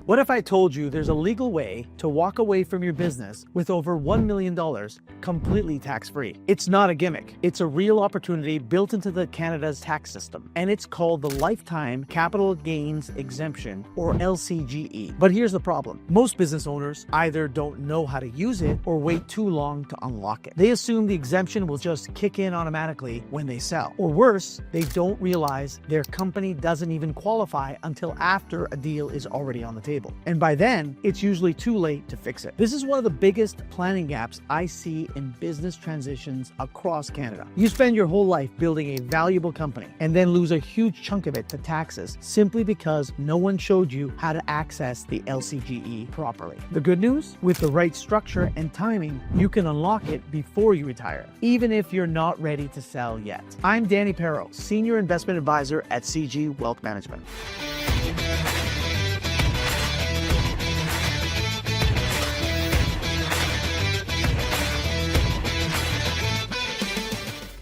What if I told you there's a legal way to walk away from your business with over $1 million completely tax-free? It's not a gimmick. It's a real opportunity built into Canada's tax system, and it's called the Lifetime Capital Gains Exemption, or LCGE. But here's the problem. Most business owners either don't know how to use it or wait too long to unlock it. They assume the exemption will just kick in automatically when they sell. Or worse, they don't realize their company doesn't even qualify until after a deal is already on the table. And by then, it's usually too late to fix it. This is one of the biggest planning gaps I see in business transitions across Canada. You spend your whole life building a valuable company and then lose a huge chunk of it to taxes simply because no one showed you how to access the LCGE properly. The good news? With the right structure and timing, you can unlock it before you retire, even if you're not ready to sell yet. I'm Danny Perro, Senior Investment Advisor at CG Wealth Management.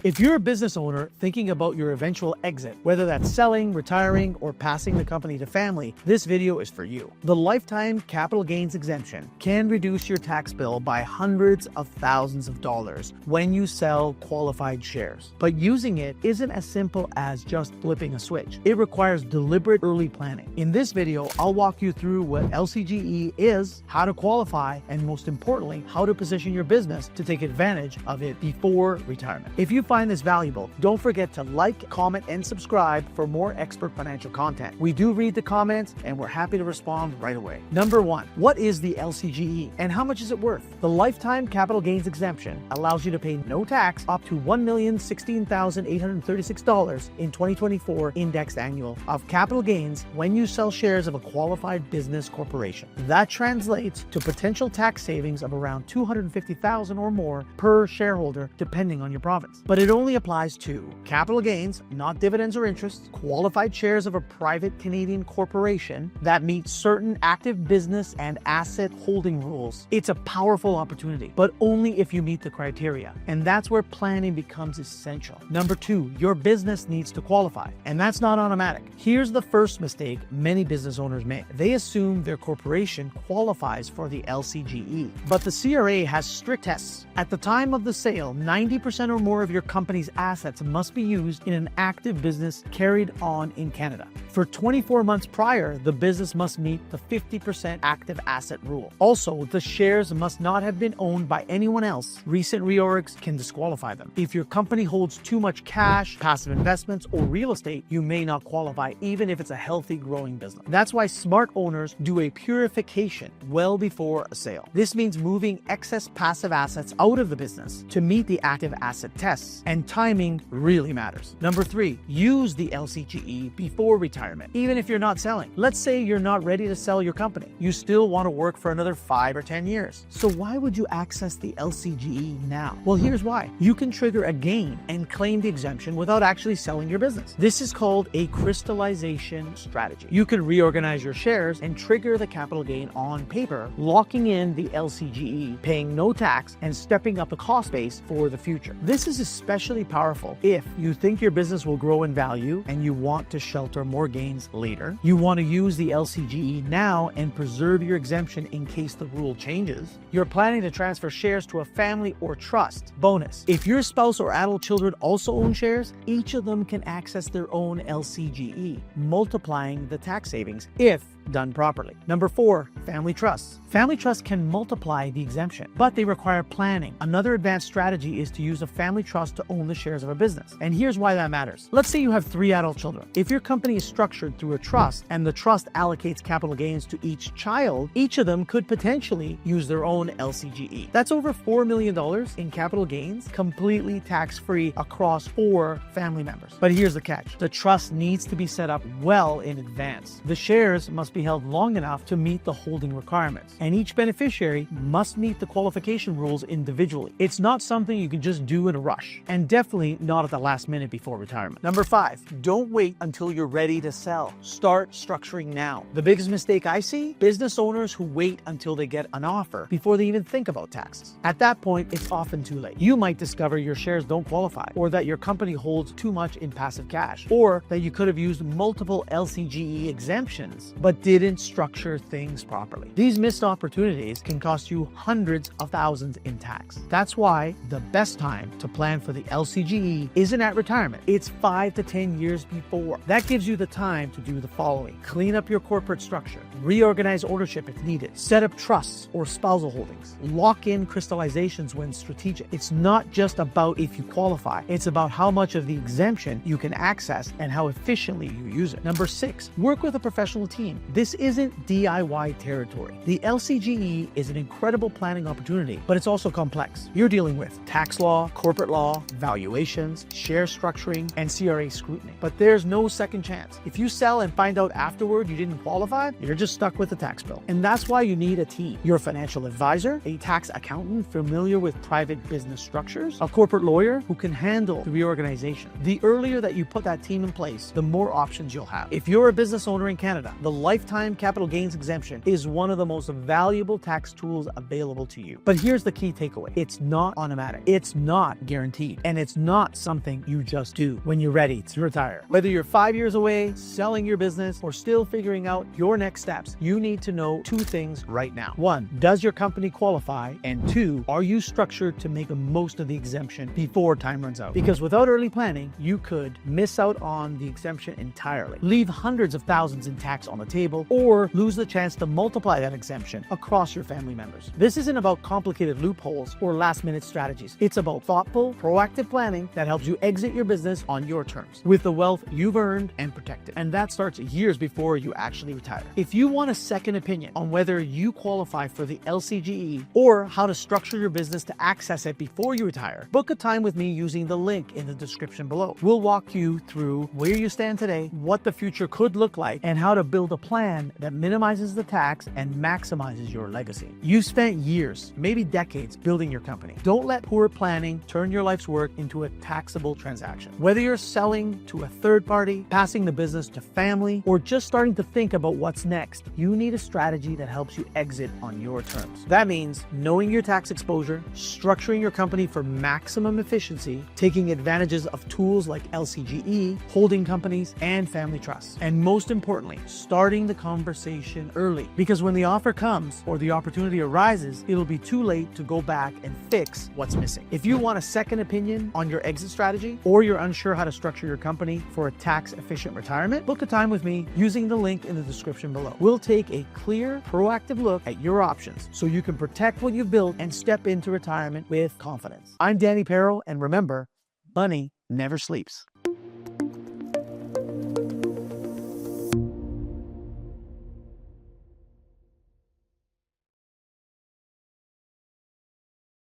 If you're a business owner thinking about your eventual exit, whether that's selling, retiring, or passing the company to family, this video is for you. The Lifetime Capital Gains Exemption can reduce your tax bill by hundreds of thousands of dollars when you sell qualified shares. But using it isn't as simple as just flipping a switch. It requires deliberate early planning. In this video, I'll walk you through what LCGE is, how to qualify, and most importantly, how to position your business to take advantage of it before retirement. If you find this valuable, don't forget to like, comment, and subscribe for more expert financial content. We do read the comments and we're happy to respond right away. Number 1, what is the LCGE and how much is it worth? The Lifetime Capital Gains Exemption allows you to pay no tax up to $1,016,836 in 2024 indexed annual of capital gains when you sell shares of a qualified business corporation. That translates to potential tax savings of around $250,000 or more per shareholder depending on your province. But it only applies to capital gains, not dividends or interest, qualified shares of a private Canadian corporation that meets certain active business and asset holding rules. It's a powerful opportunity, but only if you meet the criteria. And that's where planning becomes essential. Number 2, your business needs to qualify, and that's not automatic. Here's the first mistake many business owners make. They assume their corporation qualifies for the LCGE, but the CRA has strict tests. At the time of the sale, 90% or more of your company's assets must be used in an active business carried on in Canada. For 24 months prior, the business must meet the 50% active asset rule. Also, the shares must not have been owned by anyone else. Recent reorgs can disqualify them. If your company holds too much cash, passive investments, or real estate, you may not qualify even if it's a healthy, growing business. That's why smart owners do a purification well before a sale. This means moving excess passive assets out of the business to meet the active asset tests. And timing really matters. Number 3, use the LCGE before retirement, even if you're not selling. Let's say you're not ready to sell your company. You still want to work for another 5 or 10 years. So why would you access the LCGE now? Well, here's why. You can trigger a gain and claim the exemption without actually selling your business. This is called a crystallization strategy. You can reorganize your shares and trigger the capital gain on paper, locking in the LCGE, paying no tax, and stepping up the cost base for the future. This is especially powerful if you think your business will grow in value and you want to shelter more gains later. You want to use the LCGE now and preserve your exemption in case the rule changes. You're planning to transfer shares to a family or trust. Bonus: if your spouse or adult children also own shares, each of them can access their own LCGE, multiplying the tax savings if done properly. Number 4, family trusts. Family trusts can multiply the exemption, but they require planning. Another advanced strategy is to use a family trust to own the shares of a business. And here's why that matters. Let's say you have 3 adult children. If your company is structured through a trust and the trust allocates capital gains to each child, each of them could potentially use their own LCGE. That's over $4 million in capital gains, completely tax-free across 4 family members. But here's the catch. The trust needs to be set up well in advance. The shares must be held long enough to meet the holding requirements, and each beneficiary must meet the qualification rules individually. It's not something you can just do in a rush. and definitely not at the last minute before retirement. Number 5, don't wait until you're ready to sell. Start structuring now. The biggest mistake I see, business owners who wait until they get an offer before they even think about taxes. At that point, it's often too late. You might discover your shares don't qualify, or that your company holds too much in passive cash, or that you could have used multiple LCGE exemptions but didn't structure things properly. These missed opportunities can cost you hundreds of thousands in tax. That's why the best time to plan for the LCGE isn't at retirement. It's 5 to 10 years before. That gives you the time to do the following: clean up your corporate structure, reorganize ownership if needed, set up trusts or spousal holdings, lock in crystallizations when strategic. It's not just about if you qualify, it's about how much of the exemption you can access and how efficiently you use it. Number 6, work with a professional team. This isn't DIY territory. The LCGE is an incredible planning opportunity, but it's also complex. You're dealing with tax law, corporate law, valuations, share structuring, and CRA scrutiny. But there's no second chance. If you sell and find out afterward you didn't qualify, you're just stuck with the tax bill. And that's why you need a team. Your financial advisor, a tax accountant familiar with private business structures, a corporate lawyer who can handle the reorganization. The earlier that you put that team in place, the more options you'll have. If you're a business owner in Canada, the Lifetime Capital Gains Exemption is one of the most valuable tax tools available to you. But here's the key takeaway. It's not automatic. It's not guaranteed. And it's not something you just do when you're ready to retire. Whether you're 5 years away, selling your business, or still figuring out your next steps, you need to know 2 things right now. 1, does your company qualify? And 2, are you structured to make the most of the exemption before time runs out? Because without early planning, you could miss out on the exemption entirely, leave hundreds of thousands in tax on the table, or lose the chance to multiply that exemption across your family members. This isn't about complicated loopholes or last-minute strategies. It's about thoughtful, proactive planning that helps you exit your business on your terms, with the wealth you've earned and protected. And that starts years before you actually retire. If you want a second opinion on whether you qualify for the LCGE or how to structure your business to access it before you retire, book a time with me using the link in the description below. We'll walk you through where you stand today, what the future could look like, and how to build a plan that minimizes the tax and maximizes your legacy. You've spent years, maybe decades, building your company. Don't let poor planning turn your life's work into a taxable transaction. Whether you're selling to a third party, passing the business to family, or just starting to think about what's next, you need a strategy that helps you exit on your terms. That means knowing your tax exposure, structuring your company for maximum efficiency, taking advantages of tools like LCGE, holding companies, and family trusts. And most importantly, starting the conversation early. Because when the offer comes or the opportunity arises, it'll be too late to go back and fix what's missing. If you want a second opinion on your exit strategy, or you're unsure how to structure your company for a tax-efficient retirement, book a time with me using the link in the description below. We'll take a clear, proactive look at your options so you can protect what you've built and step into retirement with confidence. I'm Danny Perro, and remember, money never sleeps.